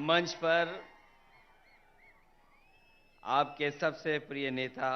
मंच पर आपके सबसे प्रिय नेता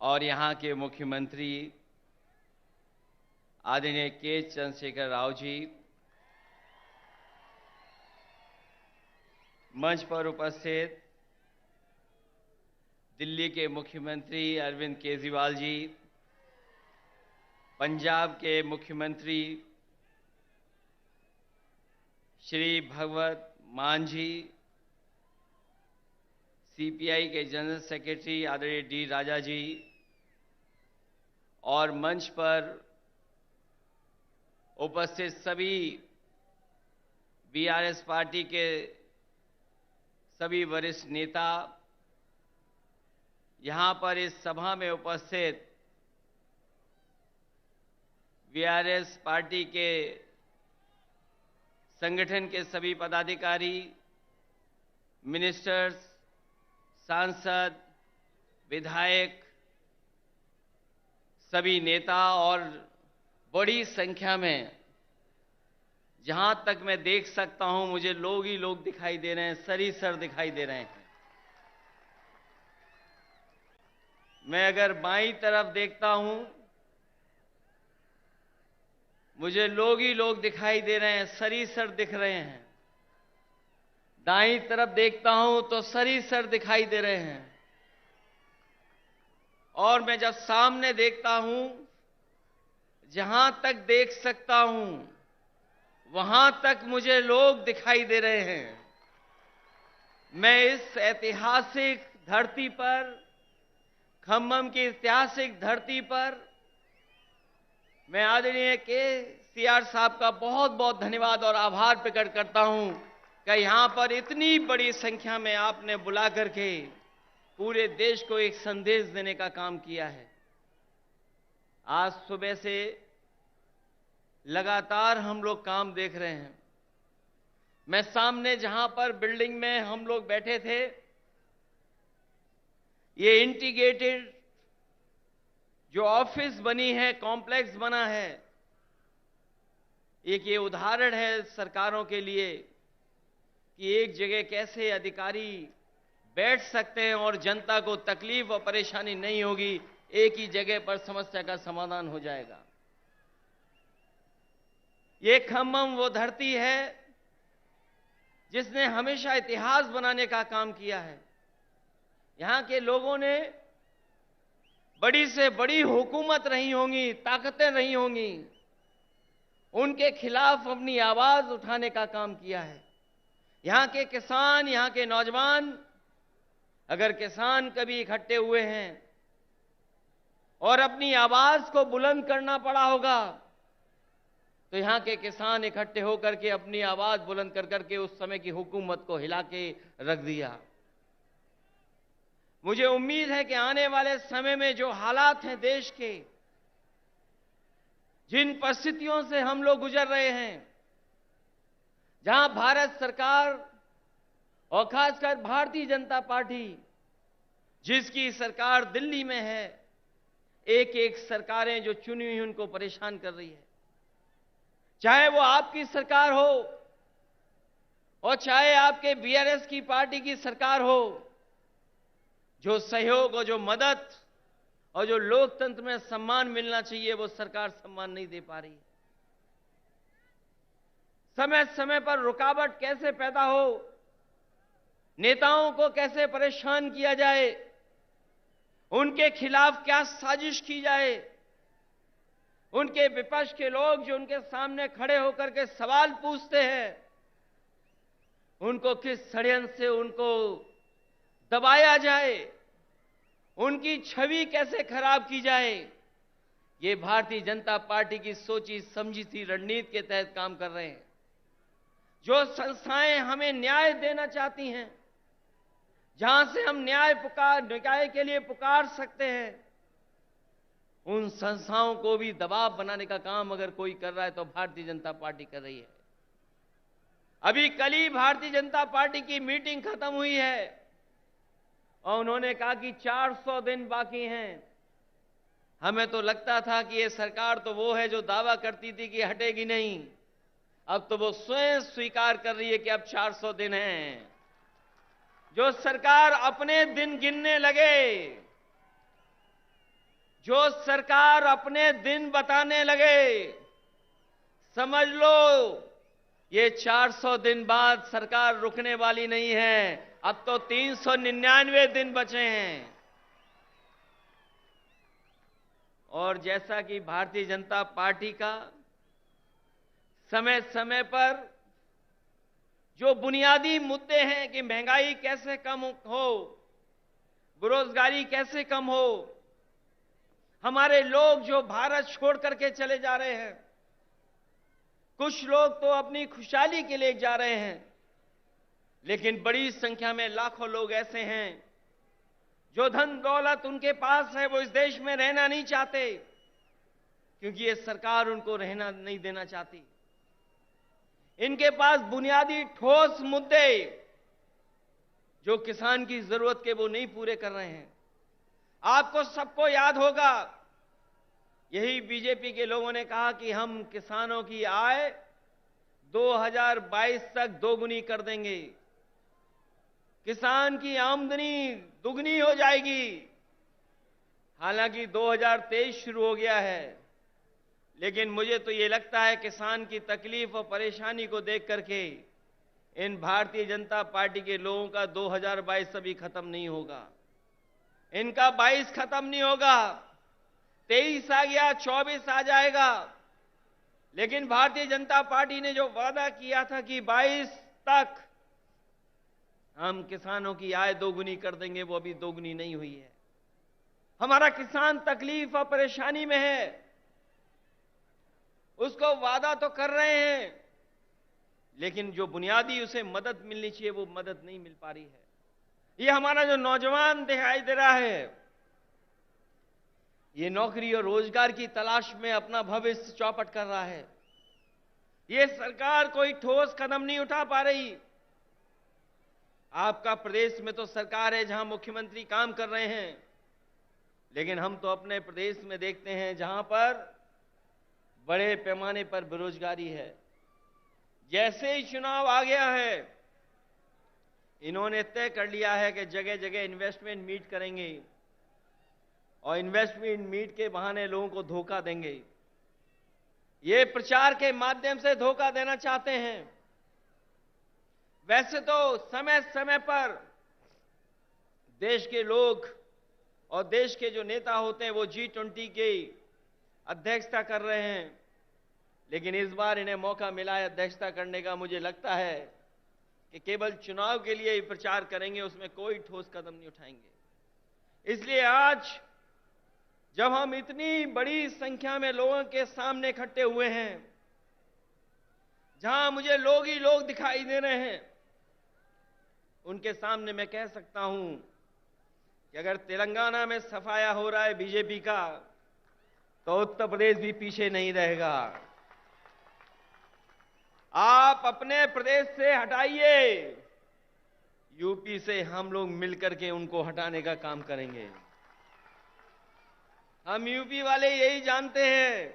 और यहाँ के मुख्यमंत्री आदरणीय के चंद्रशेखर राव जी, मंच पर उपस्थित दिल्ली के मुख्यमंत्री अरविंद केजरीवाल जी, पंजाब के मुख्यमंत्री श्री भगवत मान जी, सीपीआई के जनरल सेक्रेटरी आदरणीय डी राजा जी और मंच पर उपस्थित सभी बीआरएस पार्टी के सभी वरिष्ठ नेता, यहां पर इस सभा में उपस्थित बीआरएस पार्टी के संगठन के सभी पदाधिकारी, मिनिस्टर्स, सांसद, विधायक, सभी नेता और बड़ी संख्या में, जहां तक मैं देख सकता हूं मुझे लोग ही लोग दिखाई दे रहे हैं, सर दिखाई दे रहे हैं। मैं अगर बाईं तरफ देखता हूं मुझे लोग ही लोग दिखाई दे रहे हैं, सर दिख रहे हैं। दाईं तरफ देखता हूं तो सर दिखाई दे रहे हैं। और मैं जब सामने देखता हूं, जहां तक देख सकता हूं वहां तक मुझे लोग दिखाई दे रहे हैं। मैं इस ऐतिहासिक धरती पर, खम्मम की ऐतिहासिक धरती पर, मैं आदरणीय केसीआर साहब का बहुत बहुत धन्यवाद और आभार प्रकट करता हूं कि यहां पर इतनी बड़ी संख्या में आपने बुला करके पूरे देश को एक संदेश देने का काम किया है। आज सुबह से लगातार हम लोग काम देख रहे हैं। मैं सामने जहां पर बिल्डिंग में हम लोग बैठे थे, ये इंटीग्रेटेड जो ऑफिस बनी है, कॉम्प्लेक्स बना है, एक ये उदाहरण है सरकारों के लिए कि एक जगह कैसे अधिकारी बैठ सकते हैं और जनता को तकलीफ और परेशानी नहीं होगी, एक ही जगह पर समस्या का समाधान हो जाएगा। ये खम्मम वो धरती है जिसने हमेशा इतिहास बनाने का काम किया है। यहां के लोगों ने बड़ी से बड़ी हुकूमत रही होंगी, ताकतें रही होंगी, उनके खिलाफ अपनी आवाज उठाने का काम किया है। यहां के किसान, यहां के नौजवान, अगर किसान कभी इकट्ठे हुए हैं और अपनी आवाज को बुलंद करना पड़ा होगा तो यहां के किसान इकट्ठे होकर के अपनी आवाज बुलंद कर करके उस समय की हुकूमत को हिला के रख दिया। मुझे उम्मीद है कि आने वाले समय में जो हालात हैं देश के, जिन परिस्थितियों से हम लोग गुजर रहे हैं, जहां भारत सरकार और खासकर भारतीय जनता पार्टी, जिसकी सरकार दिल्ली में है, एक एक सरकारें जो चुनी हुई उनको परेशान कर रही है। चाहे वो आपकी सरकार हो और चाहे आपके बीआरएस की पार्टी की सरकार हो, जो सहयोग और जो मदद और जो लोकतंत्र में सम्मान मिलना चाहिए वो सरकार सम्मान नहीं दे पा रही है। समय समय पर रुकावट कैसे पैदा हो, नेताओं को कैसे परेशान किया जाए, उनके खिलाफ क्या साजिश की जाए, उनके विपक्ष के लोग जो उनके सामने खड़े होकर के सवाल पूछते हैं, उनको किस षड्यंत्र से उनको दबाया जाए, उनकी छवि कैसे खराब की जाए, ये भारतीय जनता पार्टी की सोची समझी सी रणनीति के तहत काम कर रहे हैं। जो संस्थाएं हमें न्याय देना चाहती हैं, जहां से हम न्याय के लिए पुकार सकते हैं, उन संस्थाओं को भी दबाव बनाने का काम अगर कोई कर रहा है तो भारतीय जनता पार्टी कर रही है। अभी कल ही भारतीय जनता पार्टी की मीटिंग खत्म हुई है और उन्होंने कहा कि 400 दिन बाकी हैं। हमें तो लगता था कि ये सरकार तो वो है जो दावा करती थी कि हटेगी नहीं। अब तो वो स्वयं स्वीकार कर रही है कि अब 400 दिन हैं। जो सरकार अपने दिन गिनने लगे, जो सरकार अपने दिन बताने लगे, समझ लो ये 400 दिन बाद सरकार रुकने वाली नहीं है। अब तो 399 दिन बचे हैं। और जैसा कि भारतीय जनता पार्टी का समय समय पर जो बुनियादी मुद्दे हैं कि महंगाई कैसे कम हो, बेरोजगारी कैसे कम हो, हमारे लोग जो भारत छोड़ करके चले जा रहे हैं, कुछ लोग तो अपनी खुशहाली के लिए जा रहे हैं, लेकिन बड़ी संख्या में लाखों लोग ऐसे हैं जो धन दौलत उनके पास है, वो इस देश में रहना नहीं चाहते, क्योंकि ये सरकार उनको रहना नहीं देना चाहती। इनके पास बुनियादी ठोस मुद्दे जो किसान की जरूरत के वो नहीं पूरे कर रहे हैं। आपको सबको याद होगा, यही बीजेपी के लोगों ने कहा कि हम किसानों की आय 2022 तक दोगुनी कर देंगे, किसान की आमदनी दुगनी हो जाएगी। हालांकि 2023 शुरू हो गया है, लेकिन मुझे तो ये लगता है किसान की तकलीफ और परेशानी को देख करके इन भारतीय जनता पार्टी के लोगों का 2022 अभी खत्म नहीं होगा, इनका 22 खत्म नहीं होगा। 23 आ गया, 24 आ जाएगा, लेकिन भारतीय जनता पार्टी ने जो वादा किया था कि 22 तक हम किसानों की आय दोगुनी कर देंगे, वो अभी दोगुनी नहीं हुई है। हमारा किसान तकलीफ और परेशानी में है, उसको वादा तो कर रहे हैं, लेकिन जो बुनियादी उसे मदद मिलनी चाहिए वो मदद नहीं मिल पा रही है। ये हमारा जो नौजवान दिखाई दे रहा है, ये नौकरी और रोजगार की तलाश में अपना भविष्य चौपट कर रहा है। ये सरकार कोई ठोस कदम नहीं उठा पा रही। आपका प्रदेश में तो सरकार है जहां मुख्यमंत्री काम कर रहे हैं, लेकिन हम तो अपने प्रदेश में देखते हैं जहां पर बड़े पैमाने पर बेरोजगारी है। जैसे ही चुनाव आ गया है, इन्होंने तय कर लिया है कि जगह जगह इन्वेस्टमेंट मीट करेंगे और इन्वेस्टमेंट मीट के बहाने लोगों को धोखा देंगे। ये प्रचार के माध्यम से धोखा देना चाहते हैं। वैसे तो समय समय पर देश के लोग और देश के जो नेता होते हैं वो G20 की अध्यक्षता कर रहे हैं, लेकिन इस बार इन्हें मौका मिला है अध्यक्षता करने का। मुझे लगता है कि केवल चुनाव के लिए ही प्रचार करेंगे, उसमें कोई ठोस कदम नहीं उठाएंगे। इसलिए आज जब हम इतनी बड़ी संख्या में लोगों के सामने इकट्ठे हुए हैं, जहां मुझे लोग ही लोग दिखाई दे रहे हैं, उनके सामने मैं कह सकता हूं कि अगर तेलंगाना में सफाया हो रहा है बीजेपी का, तो उत्तर प्रदेश भी पीछे नहीं रहेगा। आप अपने प्रदेश से हटाइए, यूपी से हम लोग मिलकर के उनको हटाने का काम करेंगे। हम यूपी वाले यही जानते हैं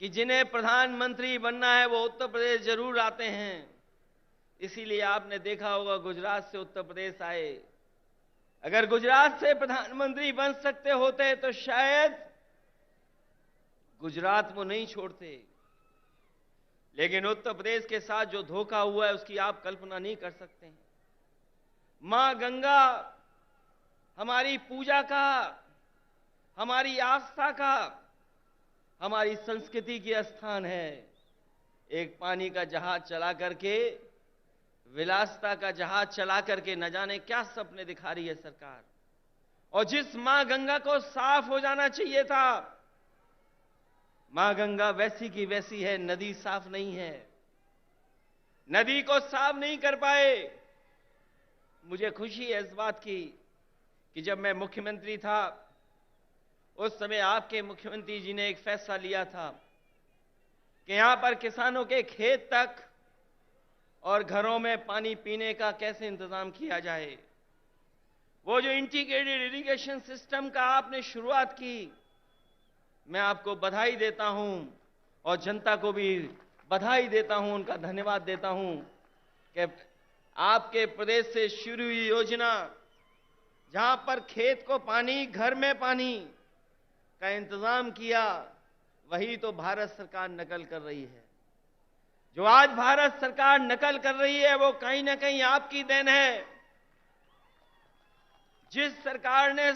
कि जिन्हें प्रधानमंत्री बनना है वो उत्तर प्रदेश जरूर आते हैं। इसीलिए आपने देखा होगा गुजरात से उत्तर प्रदेश आए। अगर गुजरात से प्रधानमंत्री बन सकते होते तो शायद गुजरात वो नहीं छोड़ते, लेकिन उत्तर प्रदेश के साथ जो धोखा हुआ है उसकी आप कल्पना नहीं कर सकते हैं। मां गंगा हमारी पूजा का, हमारी आस्था का, हमारी संस्कृति की स्थान है। एक पानी का जहाज चला करके, विलासिता का जहाज चला करके न जाने क्या सपने दिखा रही है सरकार। और जिस मां गंगा को साफ हो जाना चाहिए था, मां गंगा वैसी की वैसी है, नदी साफ नहीं है, नदी को साफ नहीं कर पाए। मुझे खुशी है इस बात की कि जब मैं मुख्यमंत्री था उस समय आपके मुख्यमंत्री जी ने एक फैसला लिया था कि यहां पर किसानों के खेत तक और घरों में पानी पीने का कैसे इंतजाम किया जाए। वो जो इंटीग्रेटेड इरिगेशन सिस्टम का आपने शुरुआत की, मैं आपको बधाई देता हूं और जनता को भी बधाई देता हूं, उनका धन्यवाद देता हूं कि आपके प्रदेश से शुरू हुई योजना, जहां पर खेत को पानी, घर में पानी का इंतजाम किया, वही तो भारत सरकार नकल कर रही है। जो आज भारत सरकार नकल कर रही है वो कहीं ना कहीं आपकी देन है। जिस सरकार ने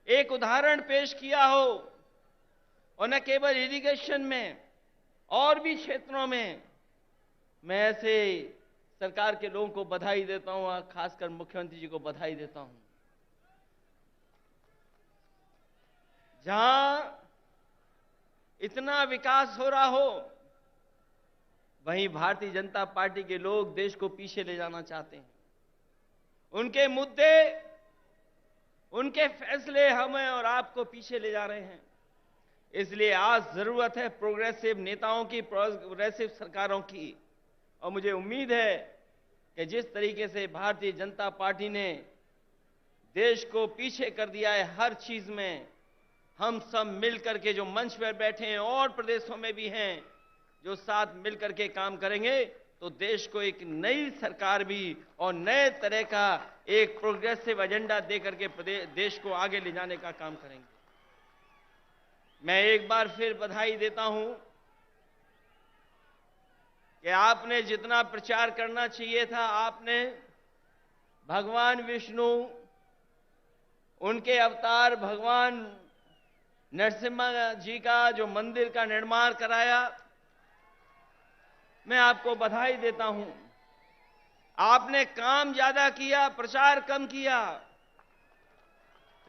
एक उदाहरण पेश किया हो, और न केवल इरिगेशन में और भी क्षेत्रों में, मैं ऐसे सरकार के लोगों को बधाई देता हूं और खासकर मुख्यमंत्री जी को बधाई देता हूं। जहां इतना विकास हो रहा हो, वहीं भारतीय जनता पार्टी के लोग देश को पीछे ले जाना चाहते हैं। उनके मुद्दे, उनके फैसले हमें और आपको पीछे ले जा रहे हैं। इसलिए आज जरूरत है प्रोग्रेसिव नेताओं की, प्रोग्रेसिव सरकारों की। और मुझे उम्मीद है कि जिस तरीके से भारतीय जनता पार्टी ने देश को पीछे कर दिया है हर चीज में, हम सब मिलकर के जो मंच पर बैठे हैं और प्रदेशों में भी हैं, जो साथ मिलकर के काम करेंगे तो देश को एक नई सरकार भी और नए तरह का एक प्रोग्रेसिव एजेंडा देकर के देश को आगे ले जाने का काम करेंगे। मैं एक बार फिर बधाई देता हूं कि आपने जितना प्रचार करना चाहिए था, आपने भगवान विष्णु, उनके अवतार भगवान नरसिम्हा जी का जो मंदिर का निर्माण कराया, मैं आपको बधाई देता हूं। आपने काम ज्यादा किया, प्रचार कम किया,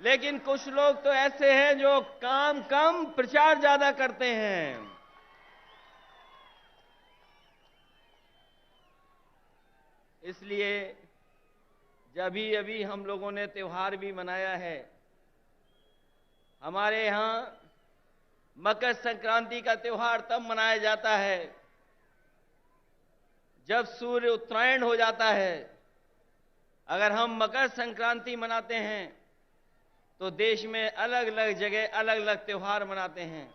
लेकिन कुछ लोग तो ऐसे हैं जो काम कम प्रचार ज्यादा करते हैं। इसलिए जब अभी हम लोगों ने त्योहार भी मनाया है, हमारे यहां मकर संक्रांति का त्योहार तब मनाया जाता है जब सूर्य उत्तरायण हो जाता है। अगर हम मकर संक्रांति मनाते हैं तो देश में अलग अलग जगह अलग अलग त्योहार मनाते हैं।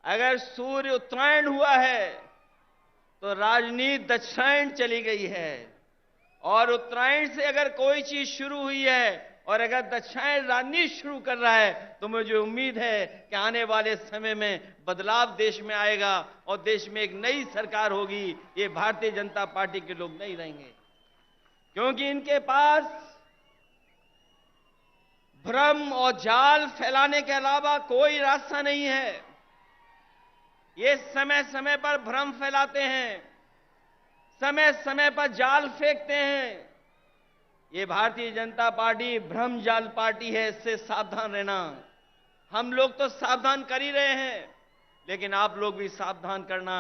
अगर सूर्य उत्तरायण हुआ है तो राजनीति दक्षिणायन चली गई है, और उत्तरायण से अगर कोई चीज शुरू हुई है और अगर दक्षिणायन राजनीति शुरू कर रहा है, तो मुझे उम्मीद है कि आने वाले समय में बदलाव देश में आएगा और देश में एक नई सरकार होगी। ये भारतीय जनता पार्टी के लोग नहीं रहेंगे, क्योंकि इनके पास भ्रम और जाल फैलाने के अलावा कोई रास्ता नहीं है। ये समय समय पर भ्रम फैलाते हैं, समय समय पर जाल फेंकते हैं। ये भारतीय जनता पार्टी भ्रम जाल पार्टी है, इससे सावधान रहना। हम लोग तो सावधान कर ही रहे हैं, लेकिन आप लोग भी सावधान करना,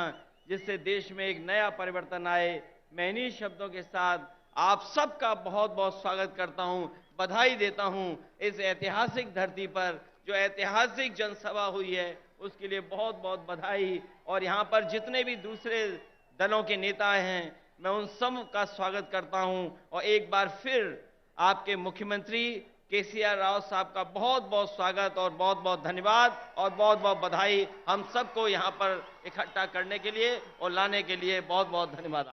जिससे देश में एक नया परिवर्तन आए। मैं इन्हीं शब्दों के साथ आप सबका बहुत बहुत स्वागत करता हूं, बधाई देता हूं। इस ऐतिहासिक धरती पर जो ऐतिहासिक जनसभा हुई है, उसके लिए बहुत बहुत बधाई। और यहां पर जितने भी दूसरे दलों के नेता हैं, मैं उन सब का स्वागत करता हूं। और एक बार फिर आपके मुख्यमंत्री केसीआर राव साहब का बहुत बहुत स्वागत और बहुत बहुत धन्यवाद और बहुत बहुत बधाई। हम सबको यहां पर इकट्ठा करने के लिए और लाने के लिए बहुत बहुत धन्यवाद।